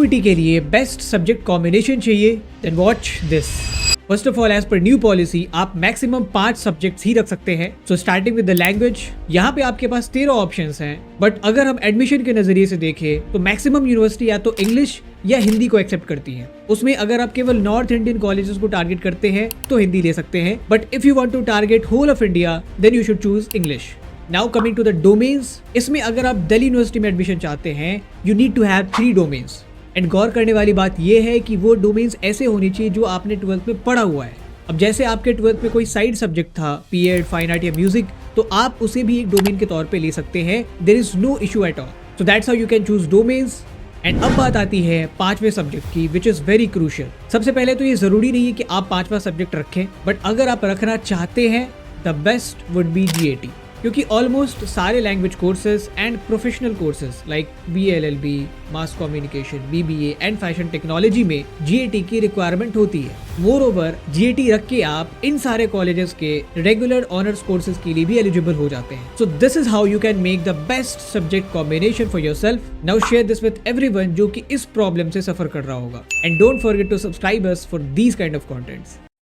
CUET के लिए best subject combination चाहिए, then watch this. First of all, as per new policy आप maximum 5 subjects ही रख सकते हैं। So starting with the language, यहाँ पे आपके पास 13 ऑप्शंस हैं, बट अगर हम एडमिशन के नजरिए से देखें तो मैक्सिमम यूनिवर्सिटी या तो इंग्लिश या हिंदी को एक्सेप्ट करती है। उसमें अगर आप केवल नॉर्थ इंडियन कॉलेजेस को टारगेट करते हैं तो हिंदी ले सकते हैं, but if you want to target whole of India then you should choose English. Now coming to the domains, इसमें अगर आप दिल्ली यूनिवर्सिटी में एडमिशन चाहते हैं you need to have 3 domains. And गौर करने वाली बात यह है कि वो डोमेन्स ऐसे होनी चाहिए जो आपने 12th में पढ़ा हुआ है। अब जैसे आपके 12th में कोई साइड सब्जेक्ट था, पीएड, फाइन आर्ट या म्यूजिक, तो आप उसे भी एक डोमेन के तौर पे ले सकते हैं। There is no issue at all. So that's how you can choose domains. And अब बात आती है 5वें सब्जेक्ट की, विच इज वेरी क्रूशियल। सबसे पहले तो ये जरूरी नहीं है कि आप 5वां सब्जेक्ट रखें, बट अगर आप रखना चाहते हैं the best would be GAT, क्योंकि ऑलमोस्ट सारे language courses and professional courses like BLLB, mass communication, BBA and fashion technology में GAT की रिक्वायरमेंट होती है। मोर ओवर GAT रख के आप इन सारे कॉलेजेस के रेगुलर ऑनर्स कोर्सेज के लिए भी एलिजिबल हो जाते हैं। So this is how you can make the best subject combination for yourself. Now share this with everyone जो कि इस प्रॉब्लम से सफर कर रहा होगा। And don't forget to subscribe us for these kind of contents.